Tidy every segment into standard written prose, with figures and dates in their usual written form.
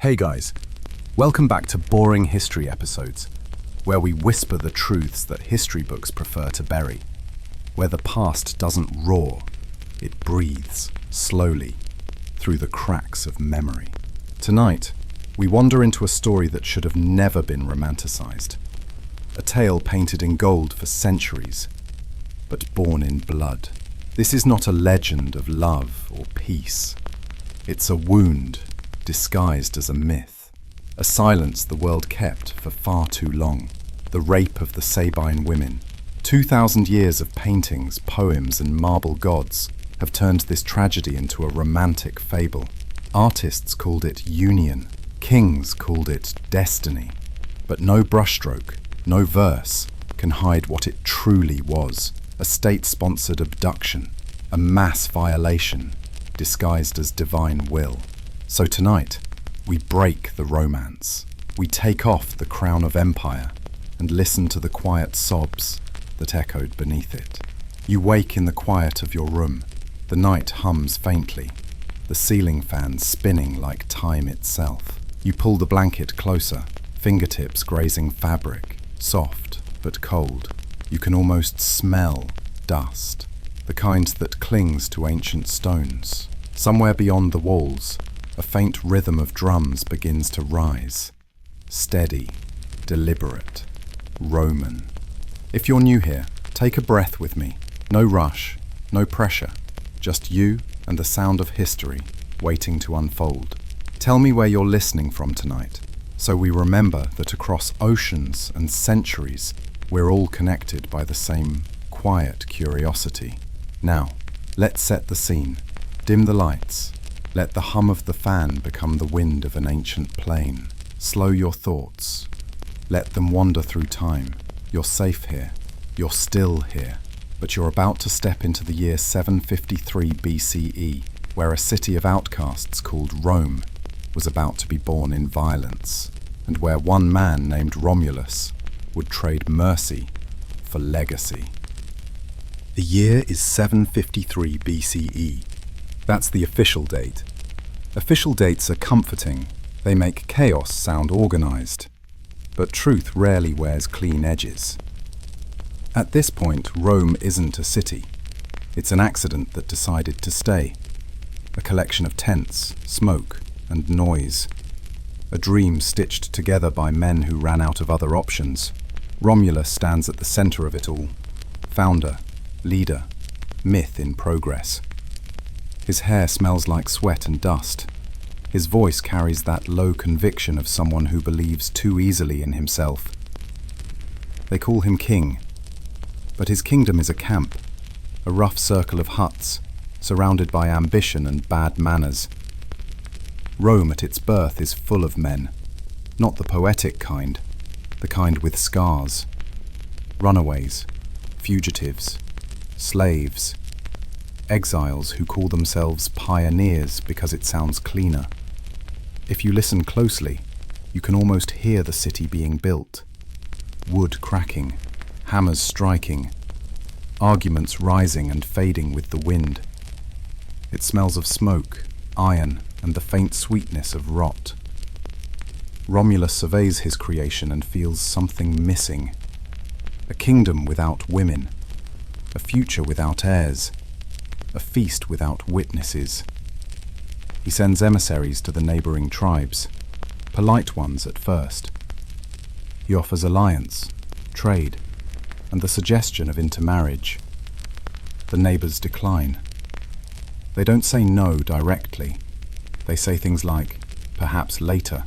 Hey guys, welcome back to Boring History Episodes, where we whisper the truths that history books prefer to bury, where the past doesn't roar, it breathes slowly through the cracks of memory. Tonight, we wander into a story that should have never been romanticized, a tale painted in gold for centuries, but born in blood. This is not a legend of love or peace. It's a wound disguised as a myth, a silence the world kept for far too long, the rape of the Sabine women. 2,000 years of paintings, poems, and marble gods have turned this tragedy into a romantic fable. Artists called it union, kings called it destiny, but no brushstroke, no verse can hide what it truly was: a state-sponsored abduction, a mass violation disguised as divine will. So tonight, we break the romance. We take off the crown of empire and listen to the quiet sobs that echoed beneath it. You wake in the quiet of your room. The night hums faintly, the ceiling fan spinning like time itself. You pull the blanket closer, fingertips grazing fabric, soft but cold. You can almost smell dust, the kind that clings to ancient stones. Somewhere beyond the walls, a faint rhythm of drums begins to rise. Steady, deliberate, Roman. If you're new here, take a breath with me. No rush, no pressure, just you and the sound of history waiting to unfold. Tell me where you're listening from tonight, so we remember that across oceans and centuries, we're all connected by the same quiet curiosity. Now, let's set the scene. Dim the lights. Let the hum of the fan become the wind of an ancient plain. Slow your thoughts. Let them wander through time. You're safe here. You're still here. But you're about to step into the year 753 BCE, where a city of outcasts called Rome was about to be born in violence, and where one man named Romulus would trade mercy for legacy. The year is 753 BCE. That's the official date. Official dates are comforting. They make chaos sound organized. But truth rarely wears clean edges. At this point, Rome isn't a city. It's an accident that decided to stay. A collection of tents, smoke, and noise. A dream stitched together by men who ran out of other options. Romulus stands at the center of it all. Founder, leader, myth in progress. His hair smells like sweat and dust. His voice carries that low conviction of someone who believes too easily in himself. They call him king, but his kingdom is a camp, a rough circle of huts, surrounded by ambition and bad manners. Rome at its birth is full of men, not the poetic kind, the kind with scars. Runaways, fugitives, slaves, exiles who call themselves pioneers because it sounds cleaner. If you listen closely, you can almost hear the city being built. Wood cracking, hammers striking, arguments rising and fading with the wind. It smells of smoke, iron, and the faint sweetness of rot. Romulus surveys his creation and feels something missing. A kingdom without women, a future without heirs, a feast without witnesses. He sends emissaries to the neighboring tribes, polite ones at first. He offers alliance, trade, and the suggestion of intermarriage. The neighbors decline. They don't say no directly. They say things like, perhaps later,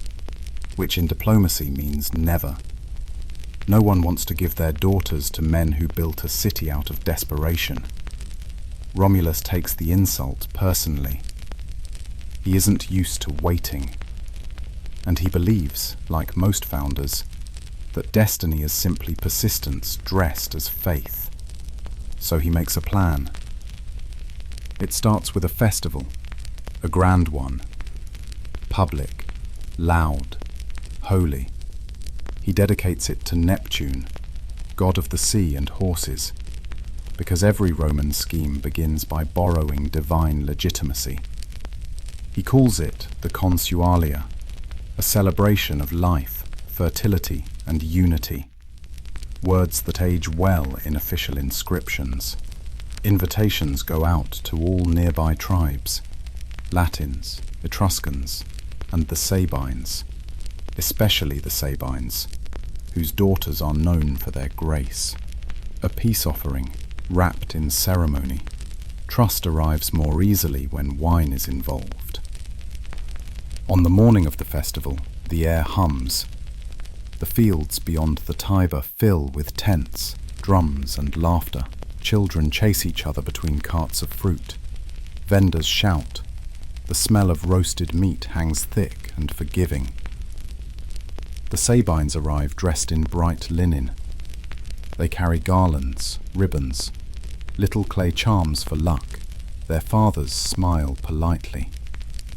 which in diplomacy means never. No one wants to give their daughters to men who built a city out of desperation. Romulus takes the insult personally. He isn't used to waiting. And he believes, like most founders, that destiny is simply persistence dressed as faith. So he makes a plan. It starts with a festival, a grand one. Public, loud, holy. He dedicates it to Neptune, god of the sea and horses, because every Roman scheme begins by borrowing divine legitimacy. He calls it the consualia, a celebration of life, fertility, and unity. Words that age well in official inscriptions. Invitations go out to all nearby tribes, Latins, Etruscans, and the Sabines, especially the Sabines, whose daughters are known for their grace. A peace offering, wrapped in ceremony. Trust arrives more easily when wine is involved. On the morning of the festival, the air hums. The fields beyond the Tiber fill with tents, drums, and laughter. Children chase each other between carts of fruit. Vendors shout. The smell of roasted meat hangs thick and forgiving. The Sabines arrive dressed in bright linen. They carry garlands, ribbons, little clay charms for luck. Their fathers smile politely.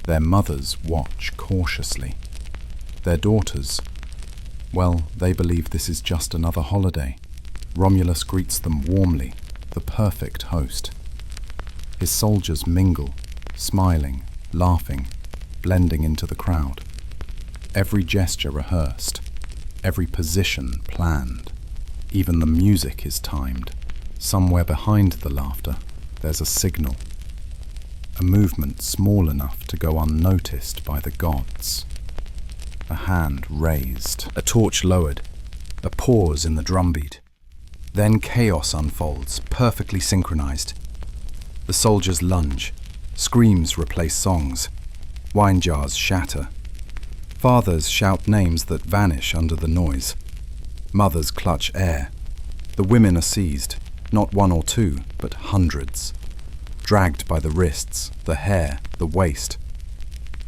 Their mothers watch cautiously. Their daughters, well, they believe this is just another holiday. Romulus greets them warmly, the perfect host. His soldiers mingle, smiling, laughing, blending into the crowd. Every gesture rehearsed, every position planned. Even the music is timed. Somewhere behind the laughter, there's a signal. A movement small enough to go unnoticed by the gods. A hand raised, a torch lowered, a pause in the drumbeat. Then chaos unfolds, perfectly synchronized. The soldiers lunge, screams replace songs, wine jars shatter. Fathers shout names that vanish under the noise. Mothers clutch air. The women are seized, not one or two, but hundreds. Dragged by the wrists, the hair, the waist.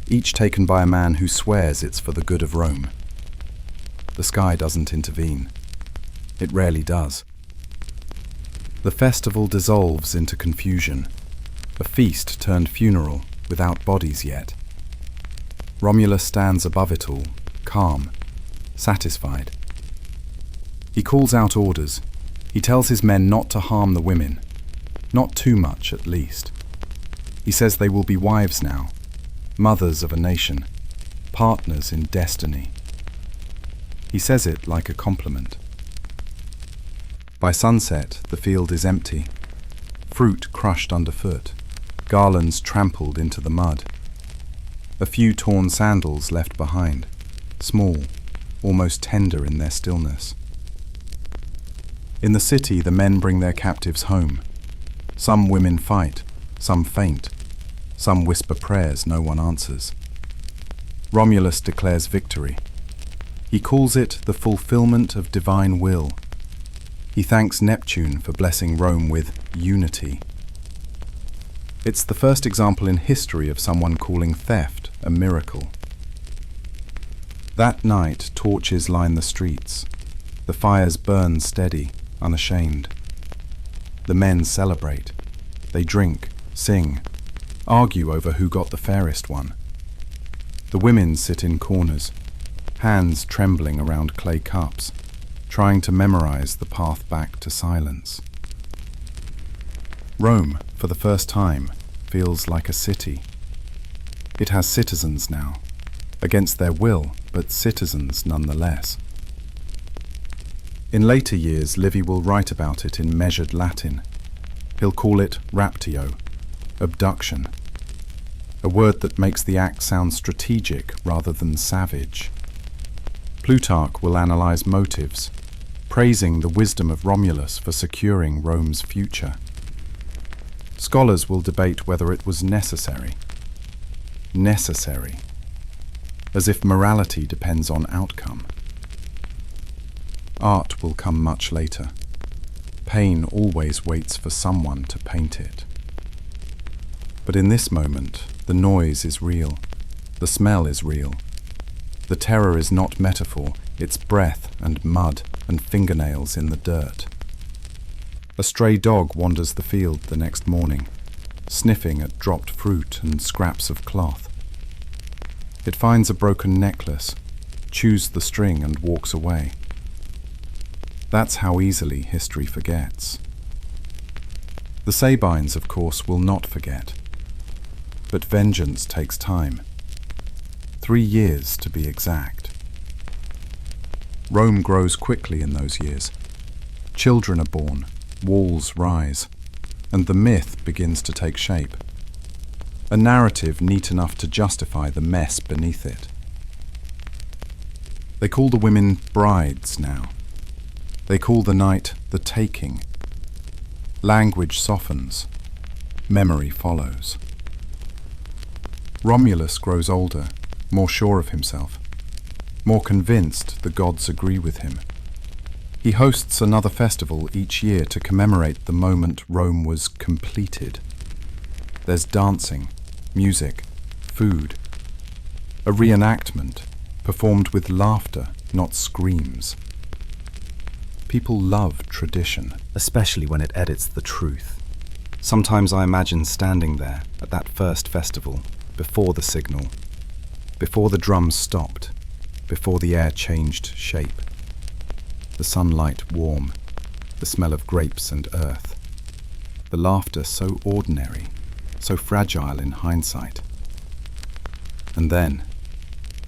Each taken by a man who swears it's for the good of Rome. The sky doesn't intervene. It rarely does. The festival dissolves into confusion. A feast turned funeral, without bodies yet. Romulus stands above it all, calm, satisfied. He calls out orders. He tells his men not to harm the women. Not too much, at least. He says they will be wives now, mothers of a nation, partners in destiny. He says it like a compliment. By sunset, the field is empty. Fruit crushed underfoot, garlands trampled into the mud. A few torn sandals left behind, small, almost tender in their stillness. In the city, the men bring their captives home. Some women fight, some faint, some whisper prayers no one answers. Romulus declares victory. He calls it the fulfillment of divine will. He thanks Neptune for blessing Rome with unity. It's the first example in history of someone calling theft a miracle. That night, torches line the streets. The fires burn steady, unashamed. The men celebrate. They drink, sing, argue over who got the fairest one. The women sit in corners, hands trembling around clay cups, trying to memorize the path back to silence. Rome, for the first time, feels like a city. It has citizens now, against their will, but citizens nonetheless. In later years, Livy will write about it in measured Latin. He'll call it raptio, abduction, a word that makes the act sound strategic rather than savage. Plutarch will analyze motives, praising the wisdom of Romulus for securing Rome's future. Scholars will debate whether it was necessary. Necessary, as if morality depends on outcome. Art will come much later. Pain always waits for someone to paint it. But in this moment, the noise is real. The smell is real. The terror is not metaphor, it's breath and mud and fingernails in the dirt. A stray dog wanders the field the next morning, sniffing at dropped fruit and scraps of cloth. It finds a broken necklace, chews the string and walks away. That's how easily history forgets. The Sabines, of course, will not forget. But vengeance takes time. 3 years to be exact. Rome grows quickly in those years. Children are born, walls rise, and the myth begins to take shape. A narrative neat enough to justify the mess beneath it. They call the women brides now. They call the night the taking. Language softens. Memory follows. Romulus grows older, more sure of himself, more convinced the gods agree with him. He hosts another festival each year to commemorate the moment Rome was completed. There's dancing, music, food. A reenactment, performed with laughter, not screams. People love tradition, especially when it edits the truth. Sometimes I imagine standing there at that first festival, before the signal, before the drums stopped, before the air changed shape. The sunlight warm, the smell of grapes and earth. The laughter so ordinary, so fragile in hindsight. And then,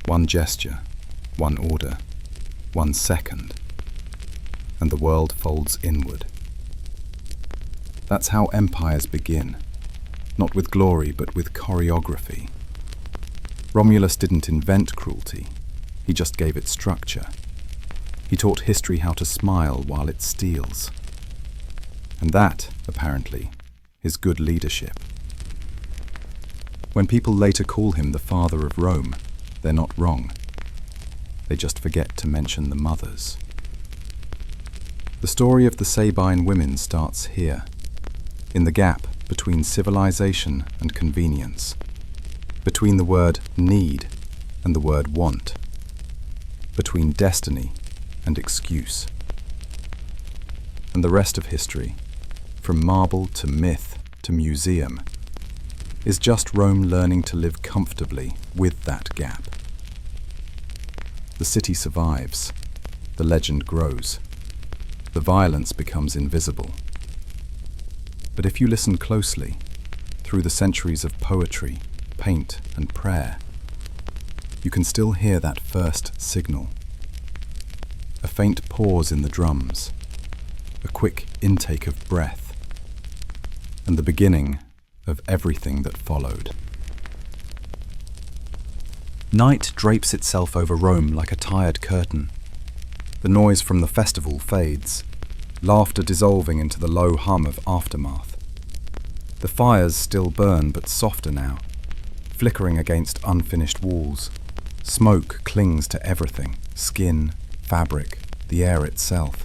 one gesture, one order, 1 second, and the world folds inward. That's how empires begin, not with glory but with choreography. Romulus didn't invent cruelty, he just gave it structure. He taught history how to smile while it steals. And that, apparently, is good leadership. When people later call him the father of Rome, they're not wrong. They just forget to mention the mothers. The story of the Sabine women starts here, in the gap between civilization and convenience, between the word need and the word want, between destiny and excuse. And the rest of history, from marble to myth to museum, is just Rome learning to live comfortably with that gap. The city survives, the legend grows, the violence becomes invisible. But if you listen closely, through the centuries of poetry, paint, and prayer, you can still hear that first signal. A faint pause in the drums, a quick intake of breath, and the beginning of everything that followed. Night drapes itself over Rome like a tired curtain. The noise from the festival fades, laughter dissolving into the low hum of aftermath. The fires still burn, but softer now, flickering against unfinished walls. Smoke clings to everything, skin, fabric, the air itself.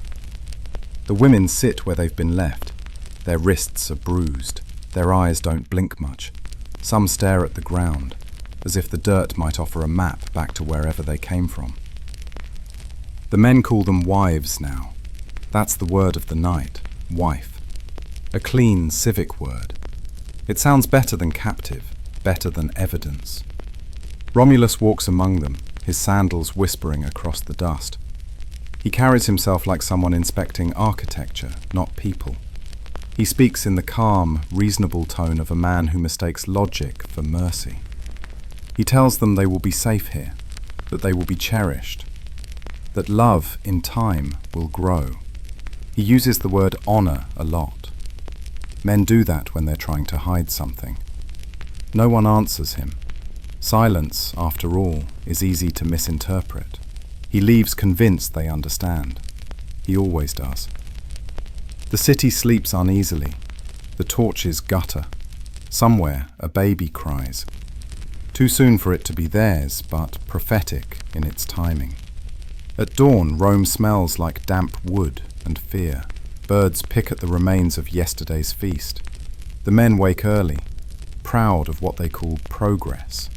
The women sit where they've been left. Their wrists are bruised. Their eyes don't blink much. Some stare at the ground, as if the dirt might offer a map back to wherever they came from. The men call them wives now. That's the word of the night, wife. A clean, civic word. It sounds better than captive, better than evidence. Romulus walks among them, his sandals whispering across the dust. He carries himself like someone inspecting architecture, not people. He speaks in the calm, reasonable tone of a man who mistakes logic for mercy. He tells them they will be safe here, that they will be cherished, that love, in time, will grow. He uses the word honor a lot. Men do that when they're trying to hide something. No one answers him. Silence, after all, is easy to misinterpret. He leaves convinced they understand. He always does. The city sleeps uneasily. The torches gutter. Somewhere, a baby cries. Too soon for it to be theirs, but prophetic in its timing. At dawn, Rome smells like damp wood and fear. Birds pick at the remains of yesterday's feast. The men wake early, proud of what they call progress.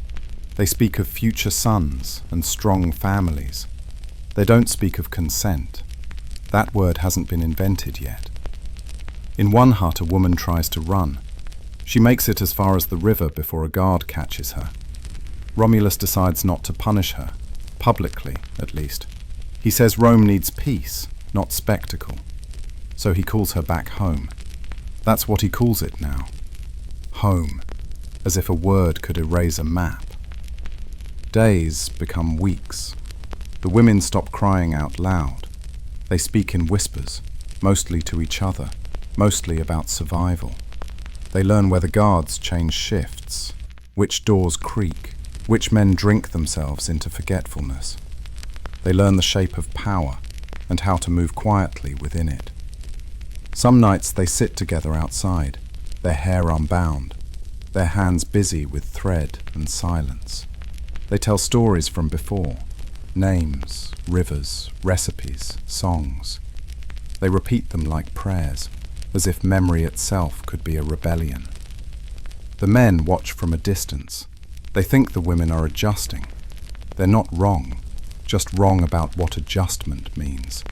They speak of future sons and strong families. They don't speak of consent. That word hasn't been invented yet. In one hut, a woman tries to run. She makes it as far as the river before a guard catches her. Romulus decides not to punish her, publicly at least. He says Rome needs peace, not spectacle. So he calls her back home. That's what he calls it now. Home, as if a word could erase a map. Days become weeks. The women stop crying out loud. They speak in whispers, mostly to each other, mostly about survival. They learn where the guards change shifts, which doors creak, which men drink themselves into forgetfulness. They learn the shape of power and how to move quietly within it. Some nights they sit together outside, their hair unbound, their hands busy with thread and silence. They tell stories from before, names, rivers, recipes, songs. They repeat them like prayers, as if memory itself could be a rebellion. The men watch from a distance. They think the women are adjusting. They're not wrong, just wrong about what adjustment means.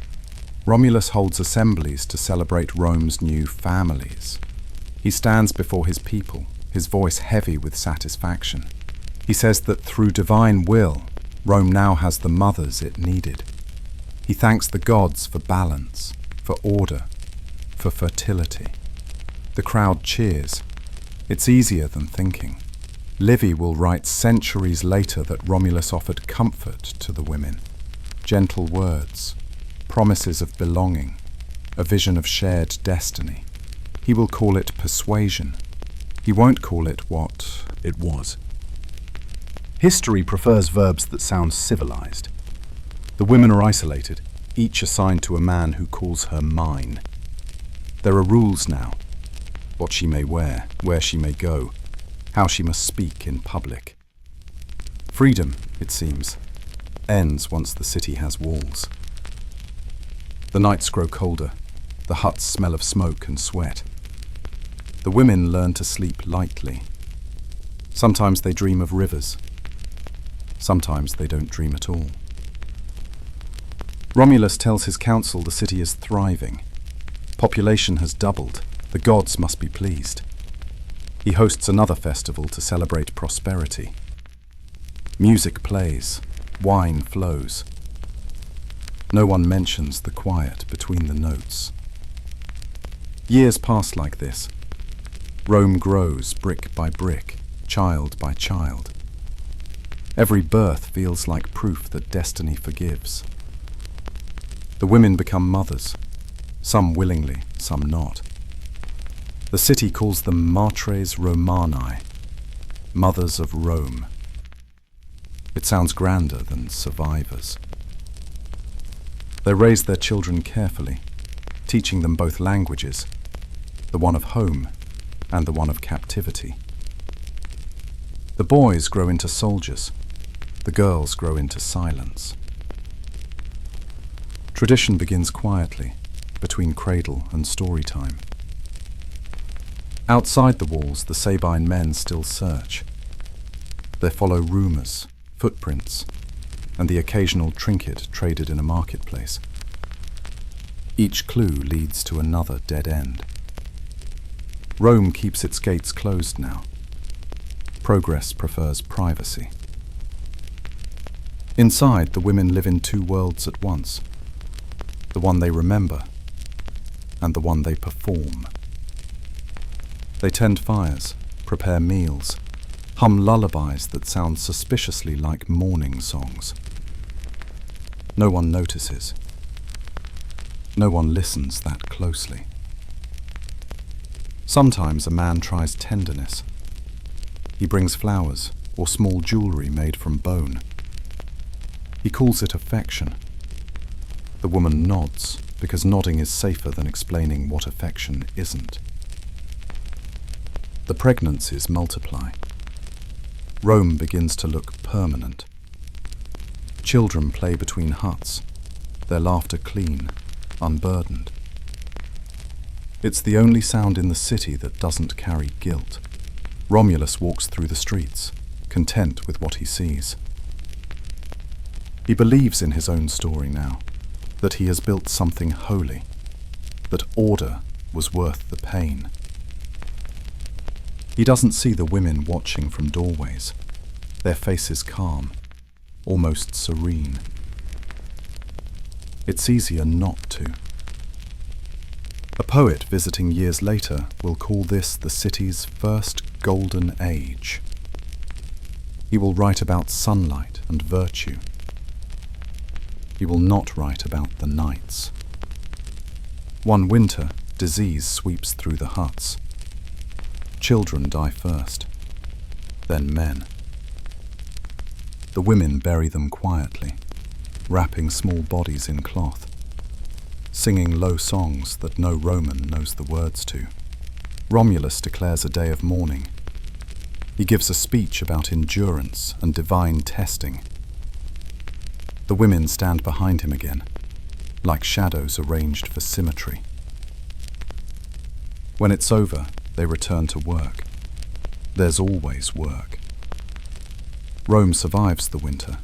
Romulus holds assemblies to celebrate Rome's new families. He stands before his people, his voice heavy with satisfaction. He says that through divine will, Rome now has the mothers it needed. He thanks the gods for balance, for order, for fertility. The crowd cheers. It's easier than thinking. Livy will write centuries later that Romulus offered comfort to the women, gentle words, promises of belonging, a vision of shared destiny. He will call it persuasion. He won't call it what it was. History prefers verbs that sound civilized. The women are isolated, each assigned to a man who calls her mine. There are rules now. What she may wear, where she may go, how she must speak in public. Freedom, it seems, ends once the city has walls. The nights grow colder. The huts smell of smoke and sweat. The women learn to sleep lightly. Sometimes they dream of rivers. Sometimes they don't dream at all. Romulus tells his council the city is thriving. Population has doubled. The gods must be pleased. He hosts another festival to celebrate prosperity. Music plays. Wine flows. No one mentions the quiet between the notes. Years pass like this. Rome grows brick by brick, child by child. Every birth feels like proof that destiny forgives. The women become mothers, some willingly, some not. The city calls them Matres Romani, mothers of Rome. It sounds grander than survivors. They raise their children carefully, teaching them both languages, the one of home and the one of captivity. The boys grow into soldiers, the girls grow into silence. Tradition begins quietly, between cradle and story time. Outside the walls, the Sabine men still search. They follow rumours, footprints, and the occasional trinket traded in a marketplace. Each clue leads to another dead end. Rome keeps its gates closed now. Progress prefers privacy. Inside, the women live in two worlds at once. The one they remember, and the one they perform. They tend fires, prepare meals, hum lullabies that sound suspiciously like mourning songs. No one notices. No one listens that closely. Sometimes a man tries tenderness. He brings flowers or small jewelry made from bone. He calls it affection. The woman nods, because nodding is safer than explaining what affection isn't. The pregnancies multiply. Rome begins to look permanent. Children play between huts, their laughter clean, unburdened. It's the only sound in the city that doesn't carry guilt. Romulus walks through the streets, content with what he sees. He believes in his own story now, that he has built something holy, that order was worth the pain. He doesn't see the women watching from doorways, their faces calm, almost serene. It's easier not to. A poet visiting years later will call this the city's first golden age. He will write about sunlight and virtue. He will not write about the nights. One winter, disease sweeps through the huts. Children die first, then men. The women bury them quietly, wrapping small bodies in cloth, singing low songs that no Roman knows the words to. Romulus declares a day of mourning. He gives a speech about endurance and divine testing. The women stand behind him again, like shadows arranged for symmetry. When it's over, they return to work. There's always work. Rome survives the winter.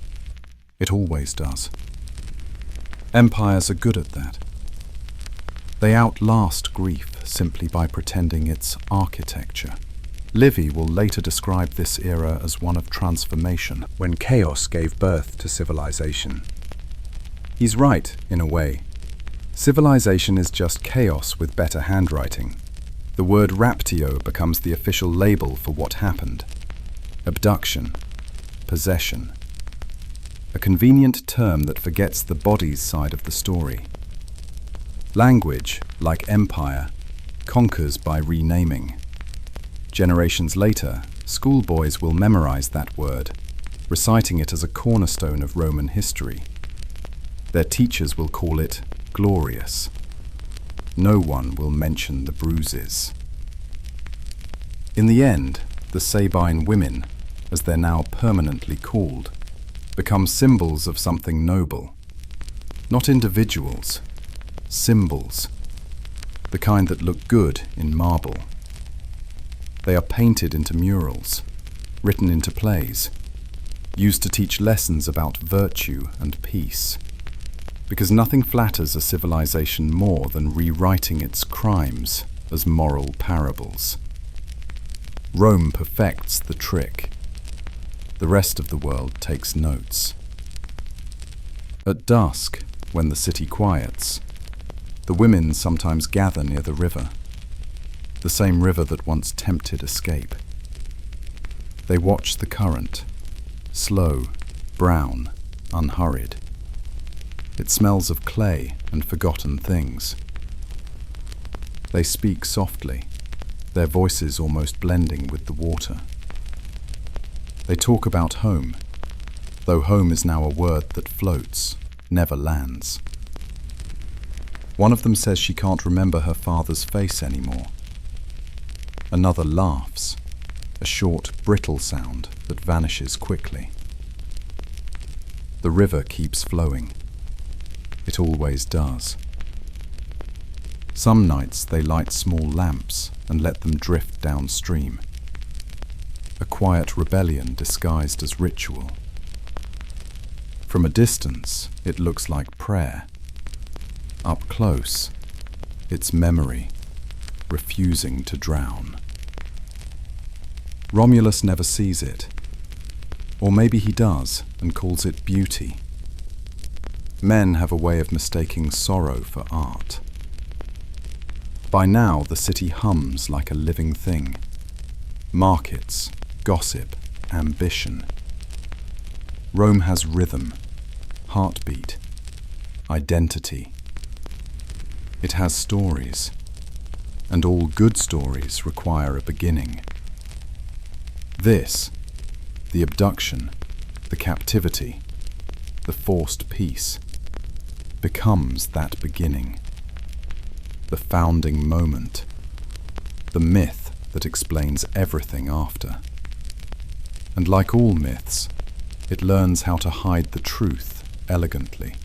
It always does. Empires are good at that. They outlast grief simply by pretending it's architecture. Livy will later describe this era as one of transformation, when chaos gave birth to civilization. He's right, in a way. Civilization is just chaos with better handwriting. The word raptio becomes the official label for what happened. Abduction, possession. A convenient term that forgets the body's side of the story. Language, like empire, conquers by renaming. Generations later, schoolboys will memorize that word, reciting it as a cornerstone of Roman history. Their teachers will call it glorious. No one will mention the bruises. In the end, the Sabine Women, as they're now permanently called, become symbols of something noble. Not individuals, symbols, the kind that look good in marble. They are painted into murals, written into plays, used to teach lessons about virtue and peace. Because nothing flatters a civilization more than rewriting its crimes as moral parables. Rome perfects the trick. The rest of the world takes notes. At dusk, when the city quiets, the women sometimes gather near the river, the same river that once tempted escape. They watch the current, slow, brown, unhurried. It smells of clay and forgotten things. They speak softly, their voices almost blending with the water. They talk about home, though home is now a word that floats, never lands. One of them says she can't remember her father's face anymore. Another laughs, a short, brittle sound that vanishes quickly. The river keeps flowing. It always does. Some nights they light small lamps and let them drift downstream. A quiet rebellion disguised as ritual. From a distance, it looks like prayer. Up close, it's memory, refusing to drown. Romulus never sees it. Or maybe he does and calls it beauty. Men have a way of mistaking sorrow for art. By now, the city hums like a living thing. Markets, gossip, ambition. Rome has rhythm, heartbeat, identity. It has stories, and all good stories require a beginning. This, the abduction, the captivity, the forced peace, becomes that beginning. The founding moment, the myth that explains everything after. And like all myths, it learns how to hide the truth elegantly.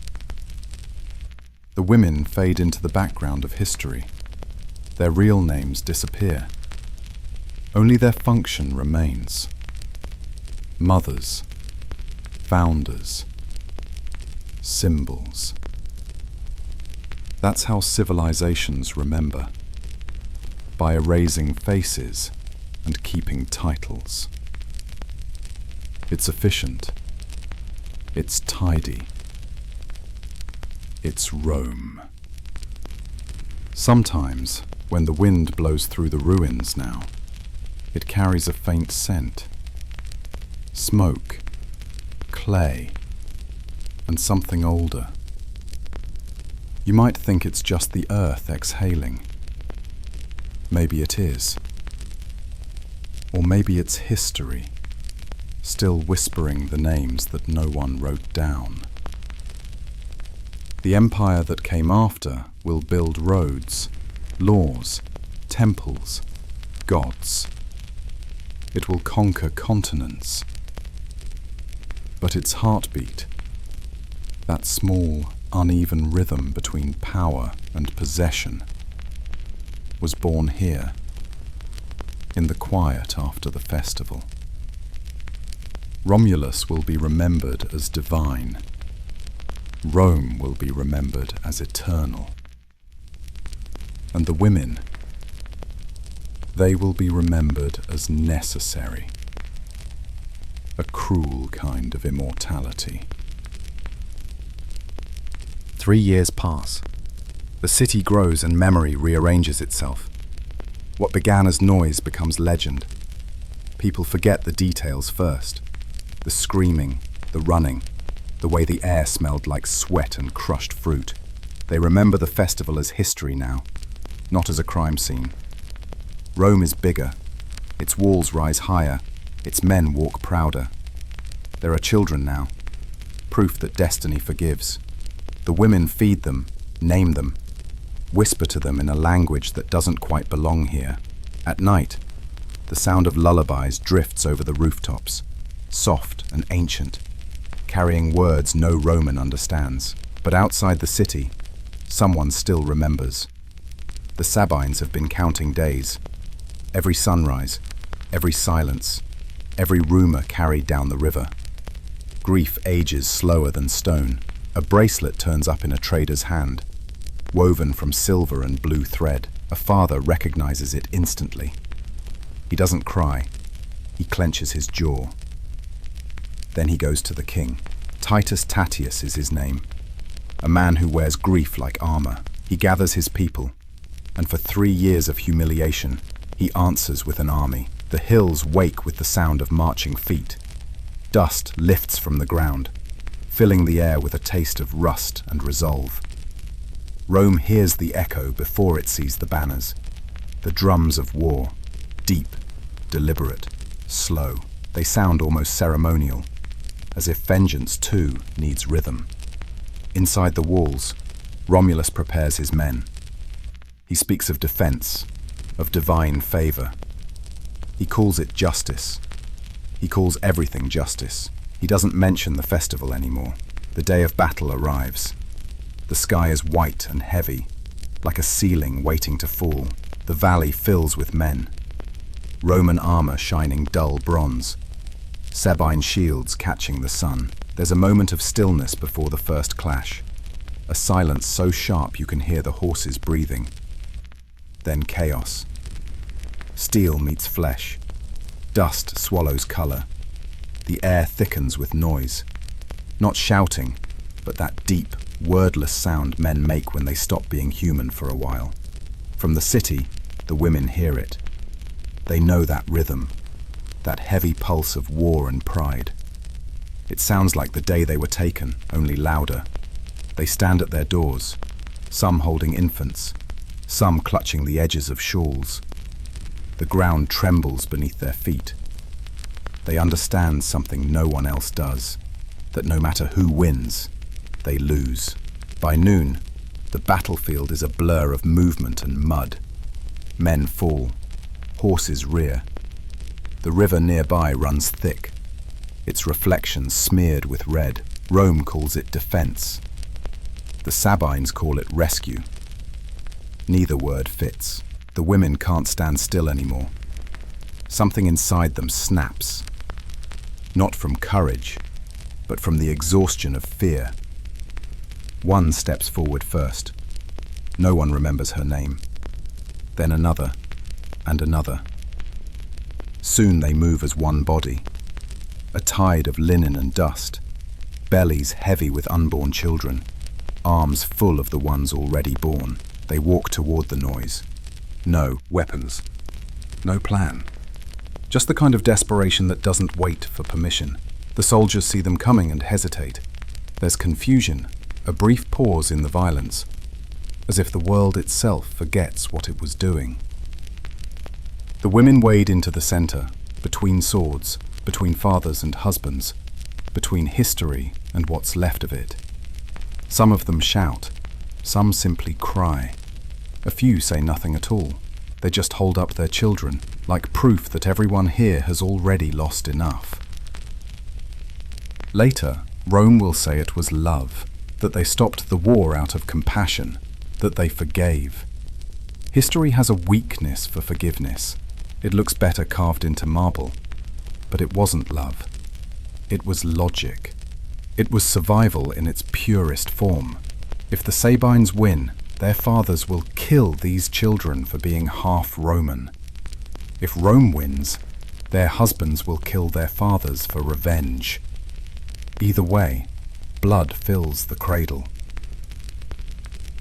The women fade into the background of history. Their real names disappear. Only their function remains. Mothers, founders, symbols. That's how civilizations remember, by erasing faces and keeping titles. It's efficient. It's tidy. It's Rome. Sometimes, when the wind blows through the ruins now, it carries a faint scent. Smoke, clay, and something older. You might think it's just the earth exhaling. Maybe it is. Or maybe it's history, still whispering the names that no one wrote down. The empire that came after will build roads, laws, temples, gods. It will conquer continents. But its heartbeat, that small, uneven rhythm between power and possession, was born here, in the quiet after the festival. Romulus will be remembered as divine. Rome will be remembered as eternal. And the women, they will be remembered as necessary. A cruel kind of immortality. 3 years pass. The city grows and memory rearranges itself. What began as noise becomes legend. People forget the details first. The screaming, the running, the way the air smelled like sweat and crushed fruit. They remember the festival as history now, not as a crime scene. Rome is bigger. Its walls rise higher. Its men walk prouder. There are children now, proof that destiny forgives. The women feed them, name them, whisper to them in a language that doesn't quite belong here. At night, the sound of lullabies drifts over the rooftops, soft and ancient, carrying words no Roman understands. But outside the city, someone still remembers. The Sabines have been counting days. Every sunrise, every silence, every rumor carried down the river. Grief ages slower than stone. A bracelet turns up in a trader's hand, woven from silver and blue thread. A father recognizes it instantly. He doesn't cry. He clenches his jaw. Then he goes to the king. Titus Tatius is his name, a man who wears grief like armor. He gathers his people, and for 3 years of humiliation, he answers with an army. The hills wake with the sound of marching feet. Dust lifts from the ground, filling the air with a taste of rust and resolve. Rome hears the echo before it sees the banners, the drums of war, deep, deliberate, slow. They sound almost ceremonial, as if vengeance too needs rhythm. Inside the walls, Romulus prepares his men. He speaks of defense, of divine favor. He calls it justice. He calls everything justice. He doesn't mention the festival anymore. The day of battle arrives. The sky is white and heavy, like a ceiling waiting to fall. The valley fills with men. Roman armor shining dull bronze. Sabine shields catching the sun. There's a moment of stillness before the first clash. A silence so sharp you can hear the horses breathing. Then chaos. Steel meets flesh. Dust swallows color. The air thickens with noise. Not shouting, but that deep, wordless sound men make when they stop being human for a while. From the city, the women hear it. They know that rhythm, that heavy pulse of war and pride. It sounds like the day they were taken, only louder. They stand at their doors, some holding infants, some clutching the edges of shawls. The ground trembles beneath their feet. They understand something no one else does, that no matter who wins, they lose. By noon, the battlefield is a blur of movement and mud. Men fall, horses rear. The river nearby runs thick, its reflection smeared with red. Rome calls it defense. The Sabines call it rescue. Neither word fits. The women can't stand still anymore. Something inside them snaps. Not from courage, but from the exhaustion of fear. One steps forward first. No one remembers her name. Then another, and another. Soon they move as one body. A tide of linen and dust. Bellies heavy with unborn children. Arms full of the ones already born. They walk toward the noise. No weapons. No plan. Just the kind of desperation that doesn't wait for permission. The soldiers see them coming and hesitate. There's confusion, a brief pause in the violence, as if the world itself forgets what it was doing. The women wade into the center, between swords, between fathers and husbands, between history and what's left of it. Some of them shout, some simply cry. A few say nothing at all. They just hold up their children, like proof that everyone here has already lost enough. Later, Rome will say it was love, that they stopped the war out of compassion, that they forgave. History has a weakness for forgiveness. It looks better carved into marble. But it wasn't love. It was logic. It was survival in its purest form. If the Sabines win, their fathers will kill these children for being half Roman. If Rome wins, their husbands will kill their fathers for revenge. Either way, blood fills the cradle.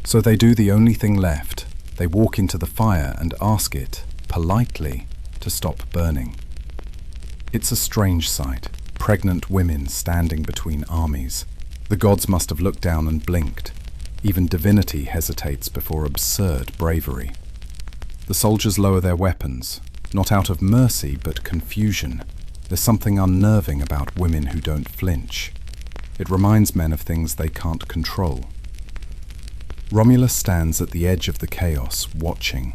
So they do the only thing left. They walk into the fire and ask it, politely, to stop burning. It's a strange sight, pregnant women standing between armies. The gods must have looked down and blinked. Even divinity hesitates before absurd bravery. The soldiers lower their weapons, not out of mercy but confusion. There's something unnerving about women who don't flinch. It reminds men of things they can't control. Romulus stands at the edge of the chaos, watching.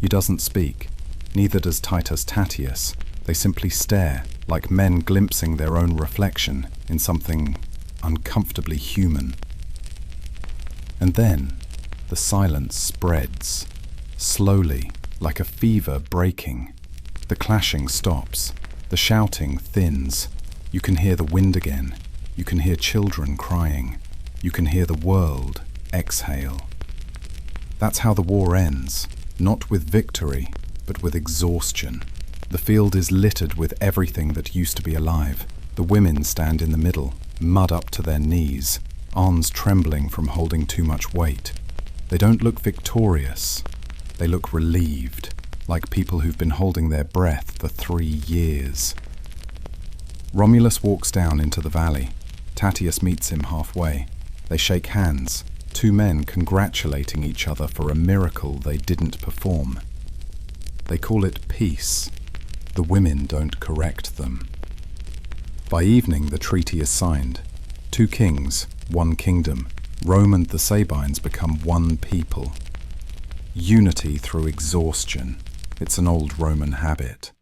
He doesn't speak, neither does Titus Tatius. They simply stare, like men glimpsing their own reflection in something uncomfortably human. And then, the silence spreads, slowly, like a fever breaking. The clashing stops, the shouting thins. You can hear the wind again. You can hear children crying. You can hear the world exhale. That's how the war ends, not with victory, but with exhaustion. The field is littered with everything that used to be alive. The women stand in the middle, mud up to their knees, arms trembling from holding too much weight. They don't look victorious. They look relieved, like people who've been holding their breath for 3 years. Romulus walks down into the valley. Tatius meets him halfway. They shake hands, 2 men congratulating each other for a miracle they didn't perform. They call it peace. The women don't correct them. By evening, the treaty is signed. 2 kings, 1 kingdom. Rome and the Sabines become one people. Unity through exhaustion. It's an old Roman habit.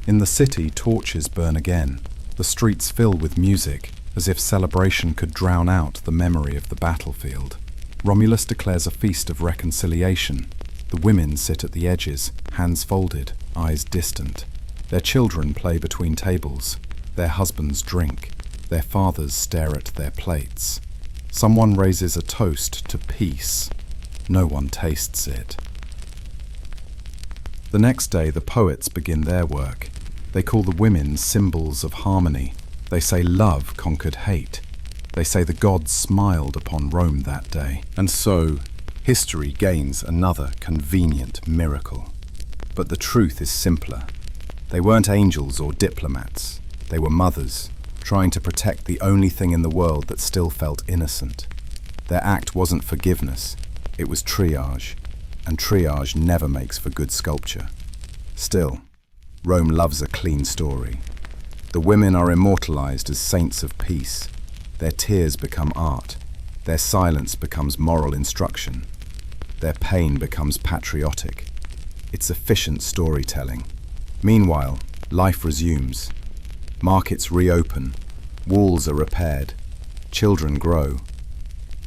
In the city, torches burn again. The streets fill with music, as if celebration could drown out the memory of the battlefield. Romulus declares a feast of reconciliation. The women sit at the edges, hands folded, eyes distant. Their children play between tables. Their husbands drink. Their fathers stare at their plates. Someone raises a toast to peace. No one tastes it. The next day, the poets begin their work. They call the women symbols of harmony. They say love conquered hate. They say the gods smiled upon Rome that day. And so, history gains another convenient miracle. But the truth is simpler. They weren't angels or diplomats. They were mothers, trying to protect the only thing in the world that still felt innocent. Their act wasn't forgiveness, it was triage, and triage never makes for good sculpture. Still, Rome loves a clean story. The women are immortalized as saints of peace. Their tears become art. Their silence becomes moral instruction. Their pain becomes patriotic. It's efficient storytelling. Meanwhile, life resumes. Markets reopen. Walls are repaired. Children grow.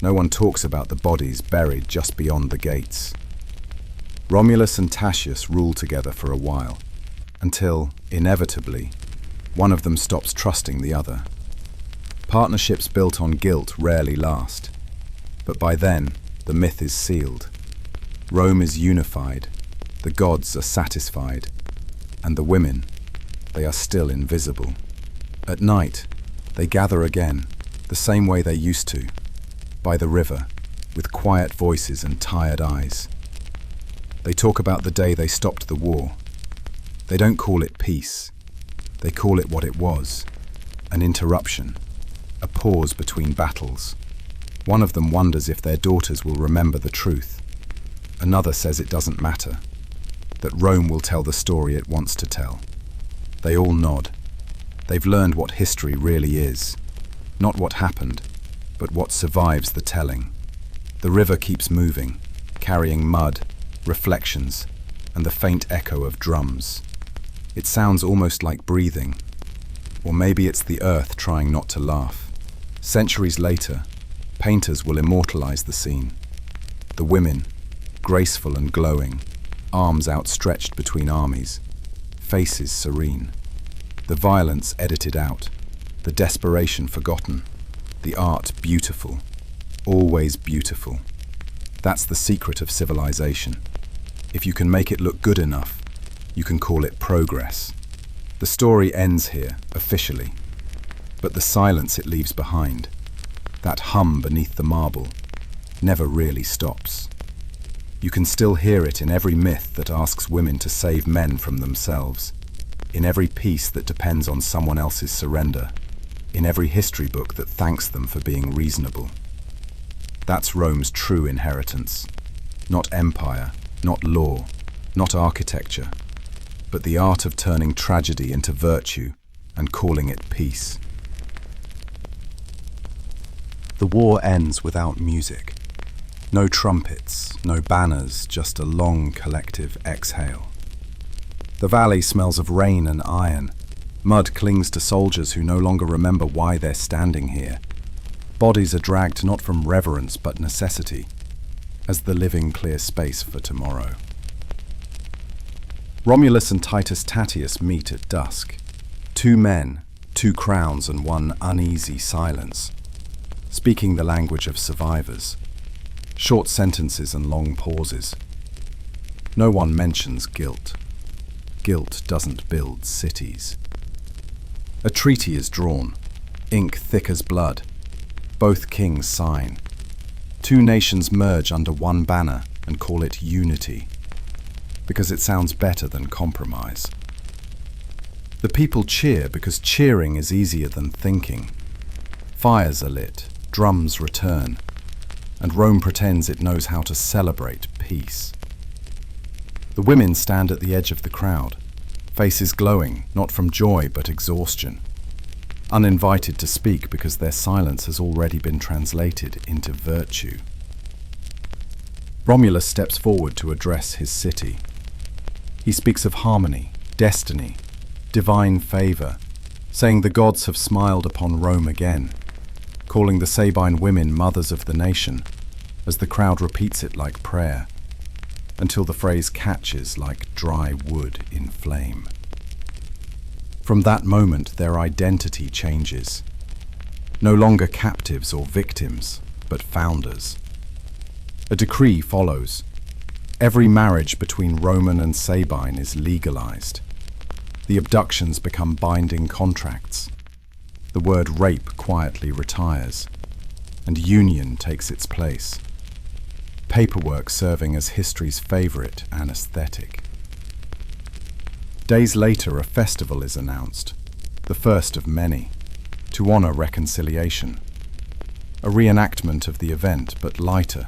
No one talks about the bodies buried just beyond the gates. Romulus and Tatius rule together for a while, until, inevitably, one of them stops trusting the other. Partnerships built on guilt rarely last, but by then, the myth is sealed. Rome is unified, the gods are satisfied, and the women, they are still invisible. At night, they gather again, the same way they used to, by the river, with quiet voices and tired eyes. They talk about the day they stopped the war. They don't call it peace. They call it what it was, an interruption, a pause between battles. One of them wonders if their daughters will remember the truth. Another says it doesn't matter, that Rome will tell the story it wants to tell. They all nod. They've learned what history really is. Not what happened, but what survives the telling. The river keeps moving, carrying mud, reflections, and the faint echo of drums. It sounds almost like breathing. Or maybe it's the earth trying not to laugh. Centuries later, painters will immortalize the scene. The women, graceful and glowing, arms outstretched between armies, faces serene. The violence edited out, the desperation forgotten, the art beautiful, always beautiful. That's the secret of civilization. If you can make it look good enough, you can call it progress. The story ends here, officially, but the silence it leaves behind, that hum beneath the marble, never really stops. You can still hear it in every myth that asks women to save men from themselves, in every peace that depends on someone else's surrender, in every history book that thanks them for being reasonable. That's Rome's true inheritance. Not empire, not law, not architecture, but the art of turning tragedy into virtue and calling it peace. The war ends without music. No trumpets, no banners, just a long collective exhale. The valley smells of rain and iron. Mud clings to soldiers who no longer remember why they're standing here. Bodies are dragged not from reverence but necessity, as the living clear space for tomorrow. Romulus and Titus Tatius meet at dusk. 2 men, 2 crowns and one uneasy silence, speaking the language of survivors. Short sentences and long pauses. No one mentions guilt. Guilt doesn't build cities. A treaty is drawn, ink thick as blood. Both kings sign. 2 nations merge under one banner and call it unity, because it sounds better than compromise. The people cheer because cheering is easier than thinking. Fires are lit, drums return, and Rome pretends it knows how to celebrate peace. The women stand at the edge of the crowd, faces glowing, not from joy but exhaustion, uninvited to speak because their silence has already been translated into virtue. Romulus steps forward to address his city. He speaks of harmony, destiny, divine favor, saying the gods have smiled upon Rome again, calling the Sabine women mothers of the nation, as the crowd repeats it like prayer, until the phrase catches like dry wood in flame. From that moment, their identity changes. No longer captives or victims, but founders. A decree follows. Every marriage between Roman and Sabine is legalized. The abductions become binding contracts. The word rape quietly retires, and union takes its place. Paperwork serving as history's favorite anesthetic. Days later, a festival is announced, the first of many, to honor reconciliation. A reenactment of the event, but lighter,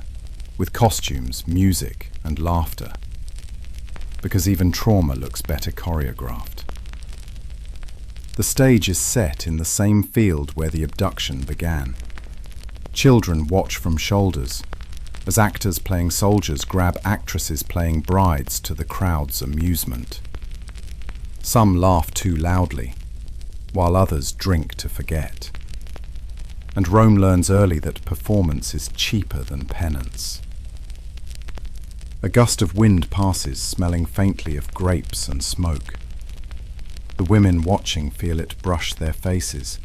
with costumes, music, and laughter. Because even trauma looks better choreographed. The stage is set in the same field where the abduction began. Children watch from shoulders, as actors playing soldiers grab actresses playing brides to the crowd's amusement. Some laugh too loudly, while others drink to forget. And Rome learns early that performance is cheaper than penance. A gust of wind passes, smelling faintly of grapes and smoke. The women watching feel it brush their faces,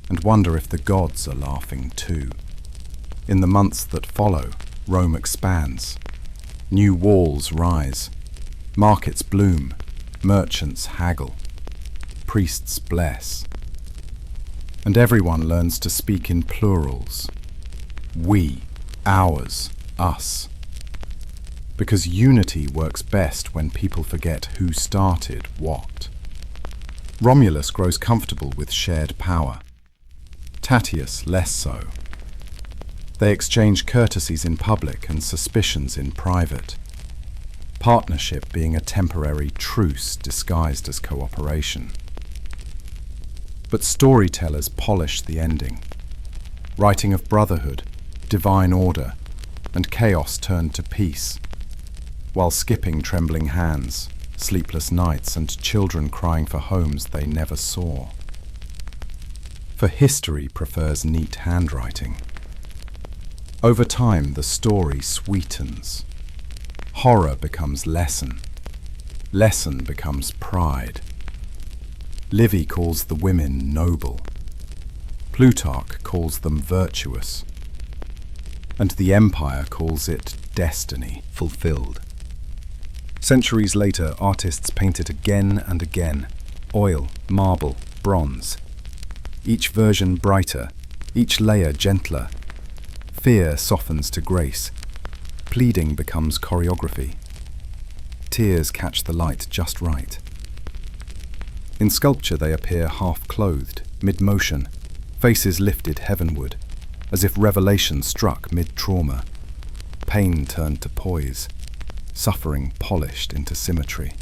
and wonder if the gods are laughing too. In the months that follow, Rome expands. New walls rise, markets bloom, merchants haggle, priests bless. And everyone learns to speak in plurals. We, ours, us. Because unity works best when people forget who started what. Romulus grows comfortable with shared power. Tatius less so. They exchange courtesies in public and suspicions in private. Partnership being a temporary truce disguised as cooperation. But storytellers polish the ending, writing of brotherhood, divine order, and chaos turned to peace, while skipping trembling hands, sleepless nights, and children crying for homes they never saw. For history prefers neat handwriting. Over time, the story sweetens. Horror becomes lesson. Lesson becomes pride. Livy calls the women noble. Plutarch calls them virtuous. And the empire calls it destiny fulfilled. Centuries later, artists paint it again and again. Oil, marble, bronze. Each version brighter, each layer gentler. Fear softens to grace. Pleading becomes choreography. Tears catch the light just right. In sculpture they appear half-clothed, mid-motion, faces lifted heavenward, as if revelation struck mid-trauma. Pain turned to poise, suffering polished into symmetry.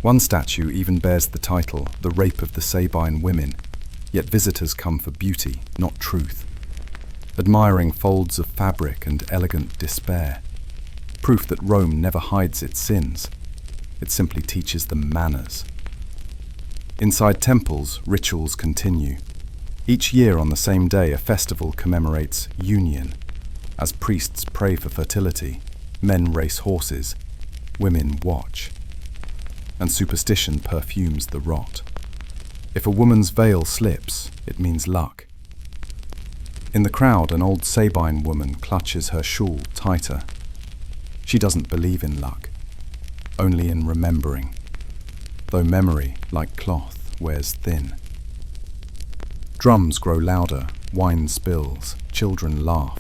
One statue even bears the title, The Rape of the Sabine Women, yet visitors come for beauty, not truth. Admiring folds of fabric and elegant despair. Proof that Rome never hides its sins. It simply teaches them manners. Inside temples, rituals continue. Each year on the same day, a festival commemorates union. As priests pray for fertility, men race horses, women watch. And superstition perfumes the rot. If a woman's veil slips, it means luck. In the crowd, an old Sabine woman clutches her shawl tighter. She doesn't believe in luck, only in remembering, though memory, like cloth, wears thin. Drums grow louder, wine spills, children laugh.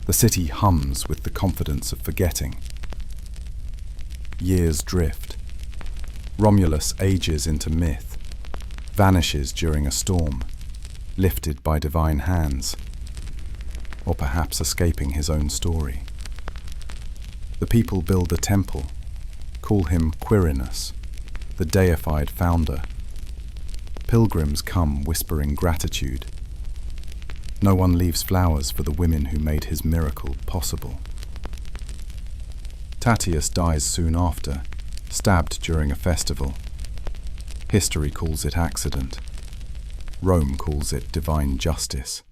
The city hums with the confidence of forgetting. Years drift. Romulus ages into myth, vanishes during a storm, lifted by divine hands, or perhaps escaping his own story. The people build a temple, call him Quirinus, the deified founder. Pilgrims come whispering gratitude. No one leaves flowers for the women who made his miracle possible. Tatius dies soon after, stabbed during a festival. History calls it accident. Rome calls it divine justice.